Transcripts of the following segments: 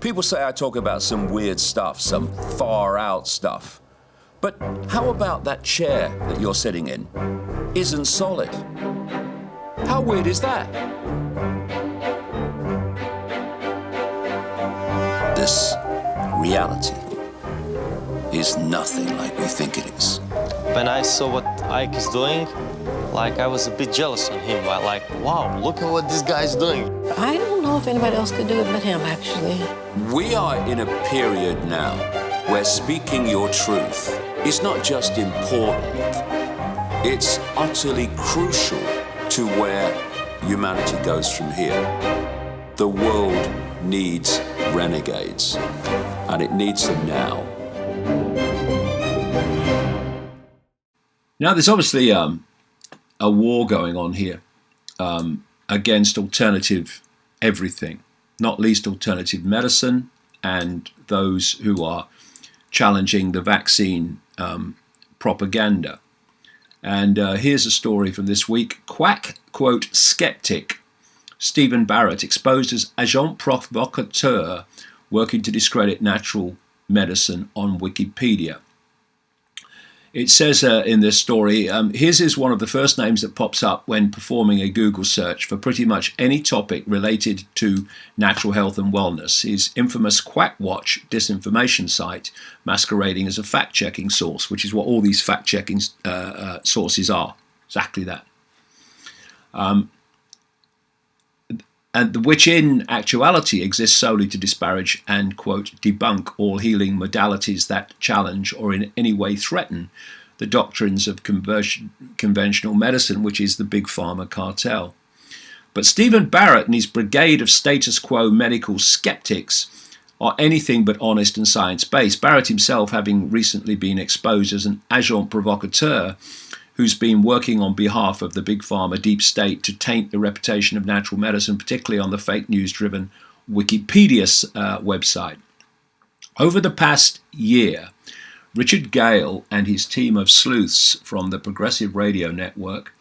People say I talk about some weird stuff, some far out stuff. But how about that chair that you're sitting in isn't solid? How weird is that? This reality is nothing like we think it is. When I saw what Icke is doing, I was a bit jealous on him. Wow, look at what this guy's doing. I don't know if anybody else could do it but him, actually. We are in a period now where speaking your truth is not just important, it's utterly crucial to where humanity goes from here. The world needs renegades, and it needs them now. Now, there's obviously a war going on here against alternative everything, not least alternative medicine and those who are challenging the vaccine propaganda. And here's a story from this week. Quack, quote, skeptic Stephen Barrett exposed as agent provocateur working to discredit natural medicine on Wikipedia. It says in this story, his is one of the first names that pops up when performing a Google search for pretty much any topic related to natural health and wellness. His infamous Quackwatch disinformation site masquerading as a fact-checking source, which is what all these fact-checking sources are. Exactly that. And which in actuality exists solely to disparage and, quote, debunk all healing modalities that challenge or in any way threaten the doctrines of conventional medicine, which is the big pharma cartel. But Stephen Barrett and his brigade of status quo medical skeptics are anything but honest and science-based. Barrett himself having recently been exposed as an agent provocateur who's been working on behalf of the big pharma deep state to taint the reputation of natural medicine, particularly on the fake news-driven Wikipedia website. Over the past year, Richard Gale and his team of sleuths from the Progressive Radio Network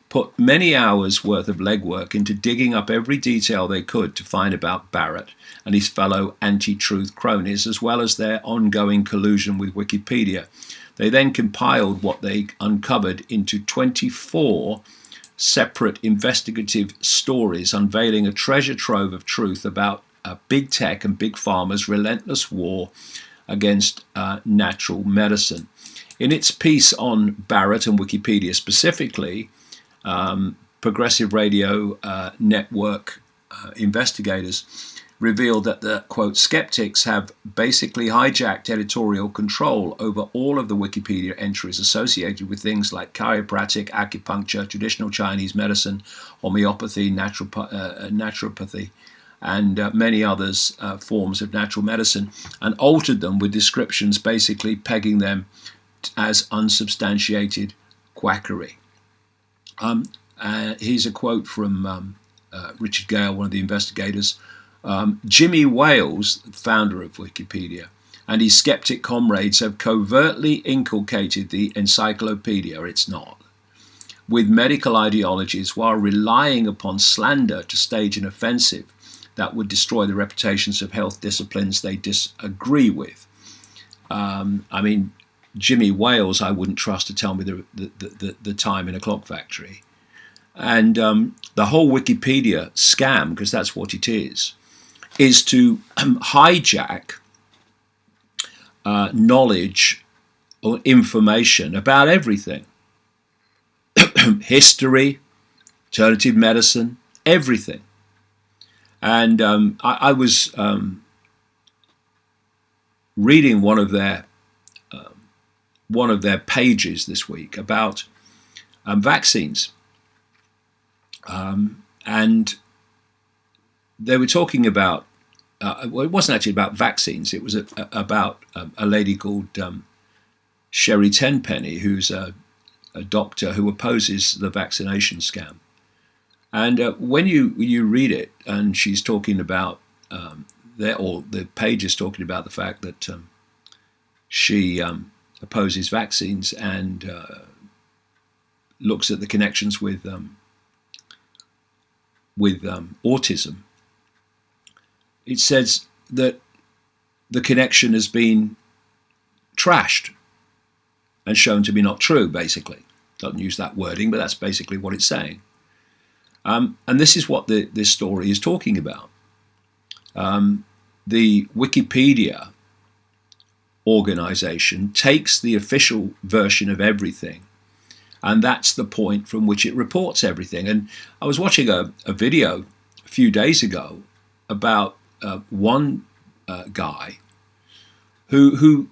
put many hours' worth of legwork into digging up every detail they could to find about Barrett and his fellow anti-truth cronies, as well as their ongoing collusion with Wikipedia. They then compiled what they uncovered into 24 separate investigative stories, unveiling a treasure trove of truth about big tech and big pharma's relentless war against natural medicine. In its piece on Barrett and Wikipedia specifically, Progressive Radio Network investigators revealed that the, quote, skeptics have basically hijacked editorial control over all of the Wikipedia entries associated with things like chiropractic, acupuncture, traditional Chinese medicine, homeopathy, naturopathy, and many others forms of natural medicine, and altered them with descriptions basically pegging them as unsubstantiated quackery. Here's a quote from Richard Gale, one of the investigators. Jimmy Wales, founder of Wikipedia, and his skeptic comrades have covertly inculcated the encyclopedia, it's not, with medical ideologies while relying upon slander to stage an offensive that would destroy the reputations of health disciplines they disagree with. I mean, Jimmy Wales I wouldn't trust to tell me the time in a clock factory. And the whole Wikipedia scam, because that's what it is to hijack knowledge or information about everything. History, alternative medicine, everything. And I was reading one of their pages this week about vaccines. And they were talking about, well, it wasn't actually about vaccines, it was about a lady called Sherry Tenpenny, who's a doctor who opposes the vaccination scam. And when you read it, and she's talking about, the page is talking about the fact that she opposes vaccines and looks at the connections with autism. It says that the connection has been trashed and shown to be not true, basically. Doesn't use that wording, but that's basically what it's saying. And this is what this story is talking about. The Wikipedia organization takes the official version of everything, and that's the point from which it reports everything. And I was watching a video a few days ago about one guy who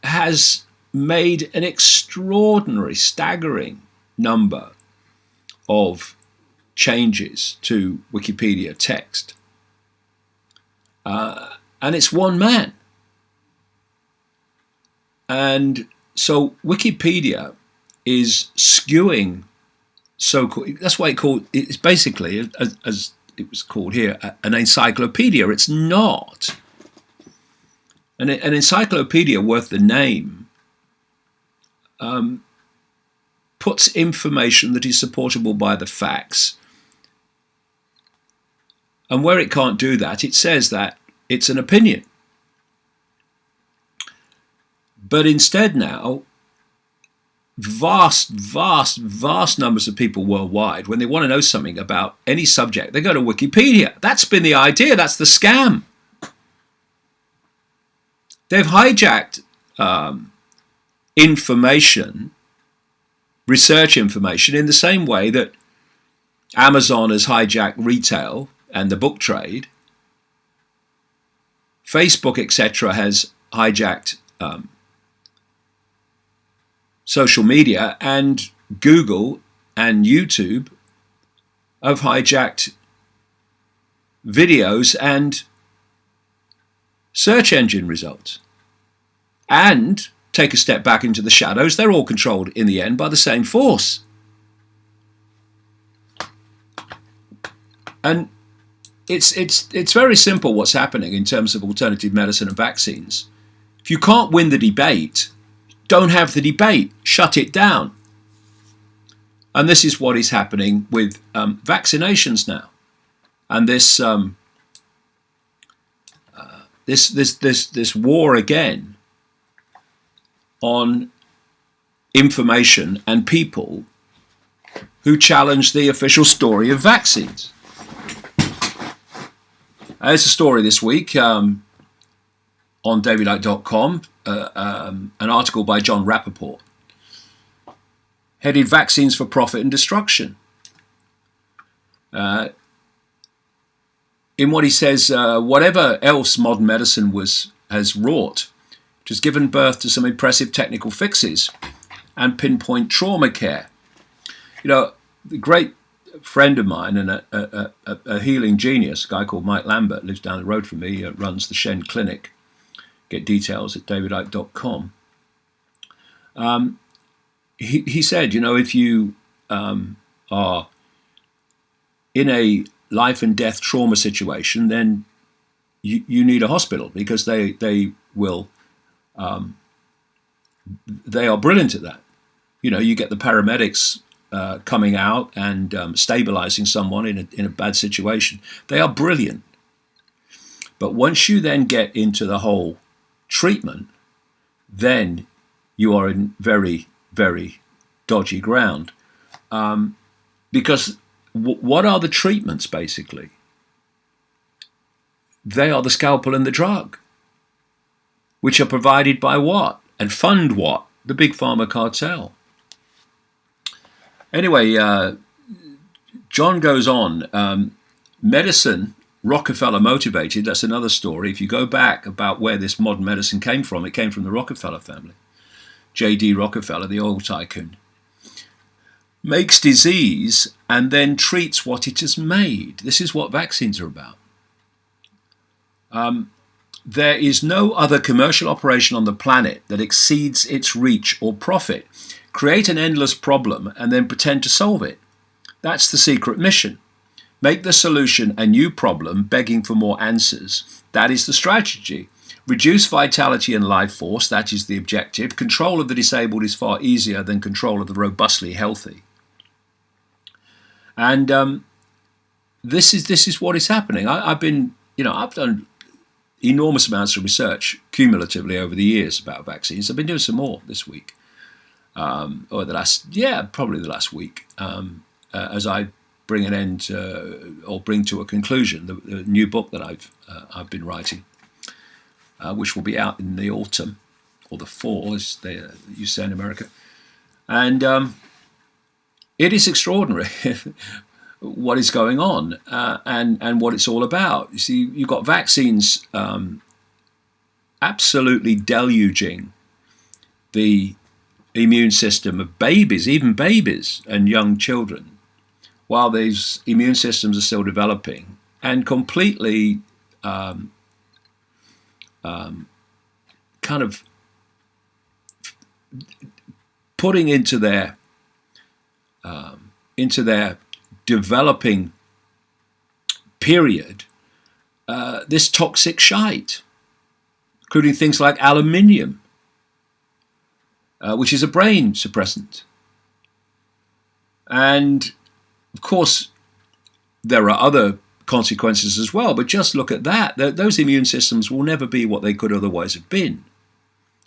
has made an extraordinary, staggering number of changes to Wikipedia text. And it's one man. And so Wikipedia is skewing so-called, that's why it's basically, as it was called here, an encyclopedia. It's not. An encyclopedia worth the name puts information that is supportable by the facts. And where it can't do that, it says that it's an opinion. But instead now, vast numbers of people worldwide, when they want to know something about any subject, they go to Wikipedia. That's been the idea. That's the scam. They've hijacked information, research information, in the same way that Amazon has hijacked retail and the book trade. Facebook, etc., has hijacked social media, and Google and YouTube have hijacked videos and search engine results. And take a step back into the shadows, they're all controlled in the end by the same force. And it's very simple what's happening in terms of alternative medicine and vaccines. If you can't win the debate, don't have the debate, shut it down. And this is what is happening with vaccinations now. And this war again on information and people who challenge the official story of vaccines. There's a story this week on davidicke.com, an article by John Rappaport, headed "Vaccines for Profit and Destruction." In what he says, whatever else modern medicine has wrought, which has given birth to some impressive technical fixes and pinpoint trauma care. You know, the great friend of mine and a healing genius, a guy called Mike Lambert, lives down the road from me, runs the Shen Clinic. Get details at davidicke.com. He said, you know, if you are in a life and death trauma situation, then you need a hospital, because they will, they are brilliant at that. You know, you get the paramedics coming out and stabilizing someone in a bad situation. They are brilliant. But once you then get into the whole treatment, then you are in very, very dodgy ground. Because what are the treatments, basically? They are the scalpel and the drug, which are provided by what? And fund what? The big pharma cartel. Anyway, John goes on. Medicine, Rockefeller motivated, that's another story. If you go back about where this modern medicine came from, it came from the Rockefeller family. J.D. Rockefeller, the oil tycoon, makes disease and then treats what it has made. This is what vaccines are about. There is no other commercial operation on the planet that exceeds its reach or profit. Create an endless problem and then pretend to solve it. That's the secret mission. Make the solution a new problem, begging for more answers. That is the strategy. Reduce vitality and life force. That is the objective. Control of the disabled is far easier than control of the robustly healthy. And this is what is happening. I've done enormous amounts of research cumulatively over the years about vaccines. I've been doing some more this week, or probably the last week, as I bring an end or bring to a conclusion the new book that I've been writing, which will be out in the autumn, or the fall, as they you say in America, and it is extraordinary what is going on and what it's all about. You see, you've got vaccines absolutely deluging the immune system of babies, even babies and young children, while these immune systems are still developing, and completely kind of putting into their developing period this toxic shite, including things like aluminium, which is a brain suppressant. And of course, there are other consequences as well, but just look at that. Those immune systems will never be what they could otherwise have been.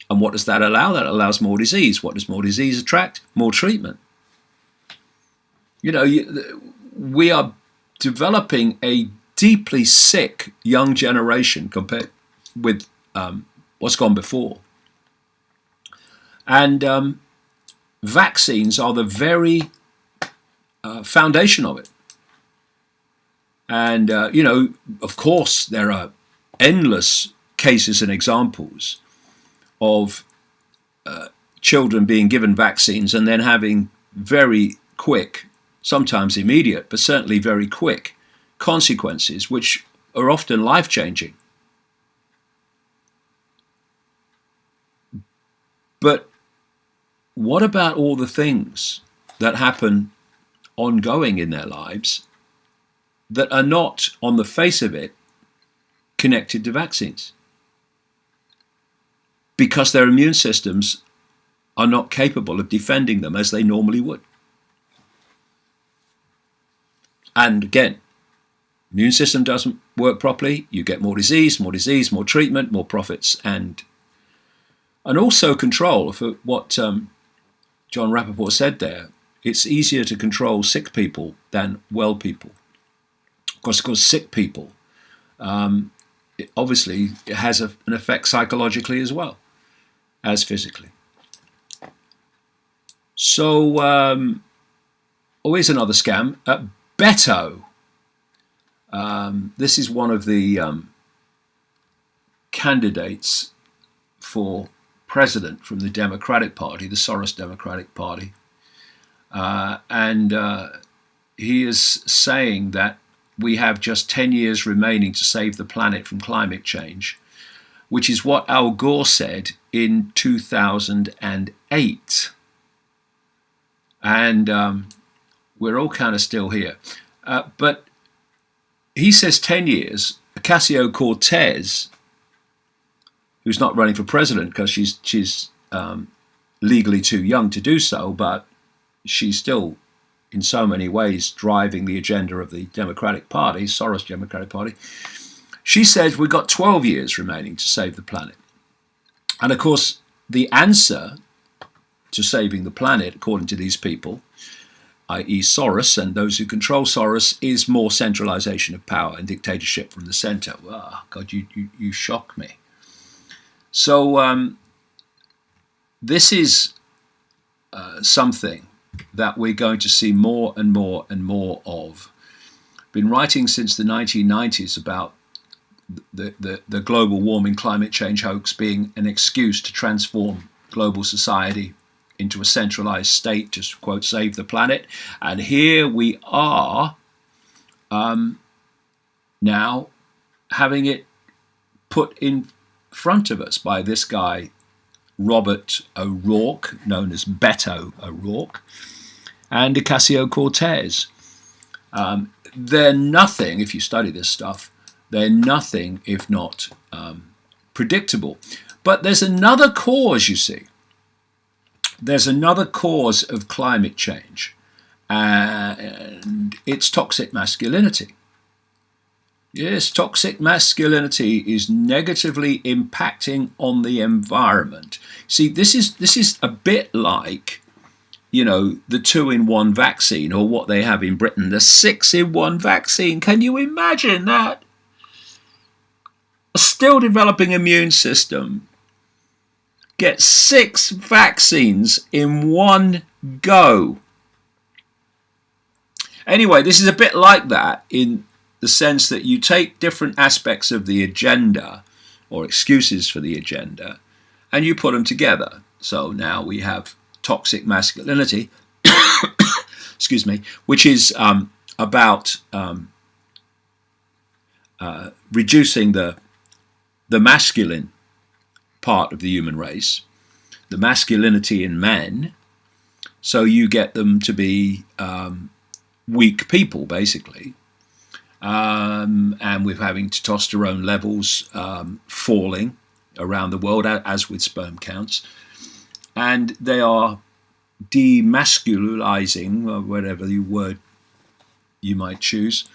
And what does that allow? That allows more disease. What does more disease attract? More treatment. You know, we are developing a deeply sick young generation compared with what's gone before. And vaccines are the very foundation of it. And, you know, of course, there are endless cases and examples of children being given vaccines and then having very quick, sometimes immediate, but certainly very quick consequences, which are often life-changing. But what about all the things that happen ongoing in their lives that are not, on the face of it, connected to vaccines? Because their immune systems are not capable of defending them as they normally would. And again, immune system doesn't work properly, you get more disease, more treatment, more profits, and also control. For what John Rappaport said there, it's easier to control sick people than well people. Of course sick people, it has an effect psychologically as well as physically. So, here's another scam. Beto. This is one of the candidates for president from the Democratic Party, the Soros Democratic Party. And he is saying that we have just 10 years remaining to save the planet from climate change, which is what Al Gore said in 2008. And we're all kind of still here. But he says 10 years. Ocasio-Cortez, who's not running for president because she's legally too young to do so, but she's still in so many ways driving the agenda of the Democratic Party, Soros Democratic Party. She says we've got 12 years remaining to save the planet. And of course, the answer to saving the planet, according to these people, i.e. Soros and those who control Soros, is more centralization of power and dictatorship from the center. Oh, God, you shock me. So this is something that we're going to see more and more and more of. Been writing since the 1990s about the global warming climate change hoax being an excuse to transform global society into a centralized state to, quote, save the planet. And here we are now having it put in front of us by this guy, Robert O'Rourke, known as Beto O'Rourke, and Ocasio-Cortez. They're nothing, if you study this stuff, they're nothing if not predictable. But there's another cause, you see. There's another cause of climate change, and it's toxic masculinity. Yes, toxic masculinity is negatively impacting on the environment. See, this is a bit like, you know, the 2-in-1 vaccine, or what they have in Britain, the 6-in-1 vaccine. Can you imagine that? A still developing immune system gets 6 vaccines in one go. Anyway, this is a bit like that in the sense that you take different aspects of the agenda, or excuses for the agenda, and you put them together. So now we have toxic masculinity, excuse me, which is about reducing the masculine part of the human race, the masculinity in men, so you get them to be weak people, basically. And with having testosterone levels falling around the world, as with sperm counts. And they are demasculizing, or whatever the word you might choose,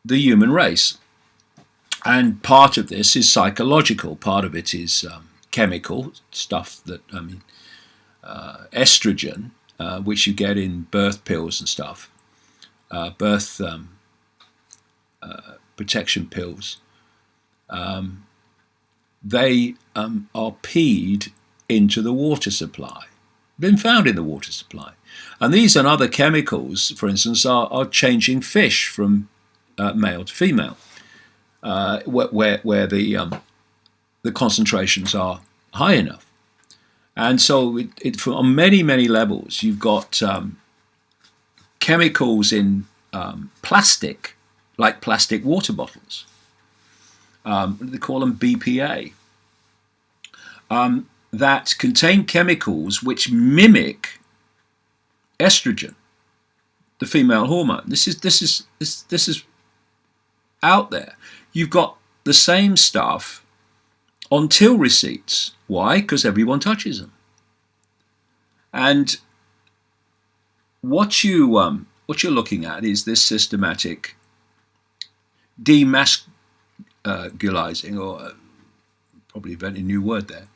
the human race. And part of this is psychological, part of it is chemical stuff that, estrogen, which you get in birth pills and stuff, birth protection pills, they are peed into the water supply, been found in the water supply. And these and other chemicals, for instance, are changing fish from male to female, where the concentrations are high enough. And so on many, many levels, you've got chemicals in plastic, like plastic water bottles. They call them BPA, that contain chemicals which mimic estrogen, the female hormone. This is out there. You've got the same stuff on till receipts. Why? Because everyone touches them. And what you're looking at is this systematic demasculizing, or probably inventing a new word there,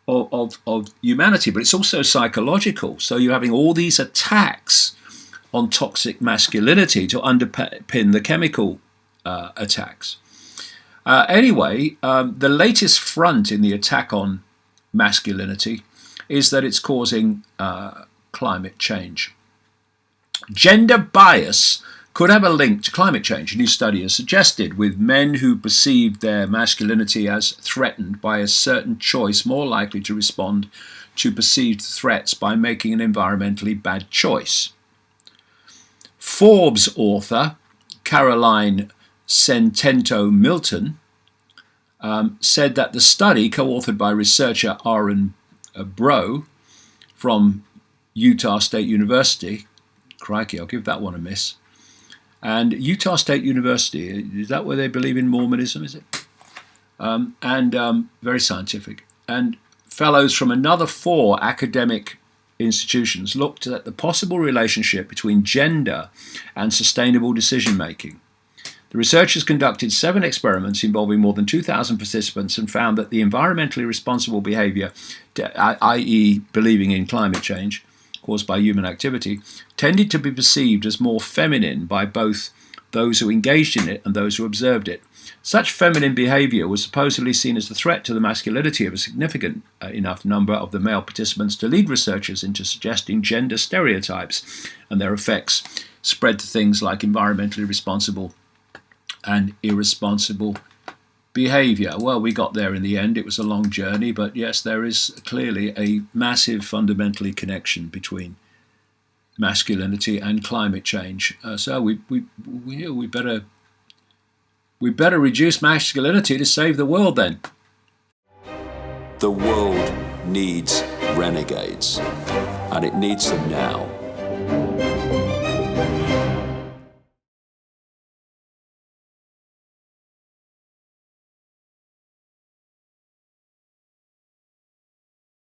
of humanity. But it's also psychological. So you're having all these attacks on toxic masculinity to underpin the chemical attacks. Anyway, the latest front in the attack on masculinity is that it's causing climate change. Gender bias could have a link to climate change, a new study has suggested, with men who perceived their masculinity as threatened by a certain choice more likely to respond to perceived threats by making an environmentally bad choice. Forbes author Caroline Centento Milton said that the study, co-authored by researcher Aaron Bro from Utah State University, crikey, I'll give that one a miss, and Utah State University, is that where they believe in Mormonism, is it? Very scientific. And fellows from another 4 academic institutions looked at the possible relationship between gender and sustainable decision-making. The researchers conducted 7 experiments involving more than 2,000 participants and found that the environmentally responsible behavior, i.e. believing in climate change caused by human activity, tended to be perceived as more feminine by both those who engaged in it and those who observed it. Such feminine behavior was supposedly seen as a threat to the masculinity of a significant enough number of the male participants to lead researchers into suggesting gender stereotypes and their effects spread to things like environmentally responsible and irresponsible behavior. Well, we got there in the end. It was a long journey, but yes, there is clearly a massive fundamentally connection between masculinity and climate change. So we better reduce masculinity to save the world then. The world needs renegades, and it needs them now.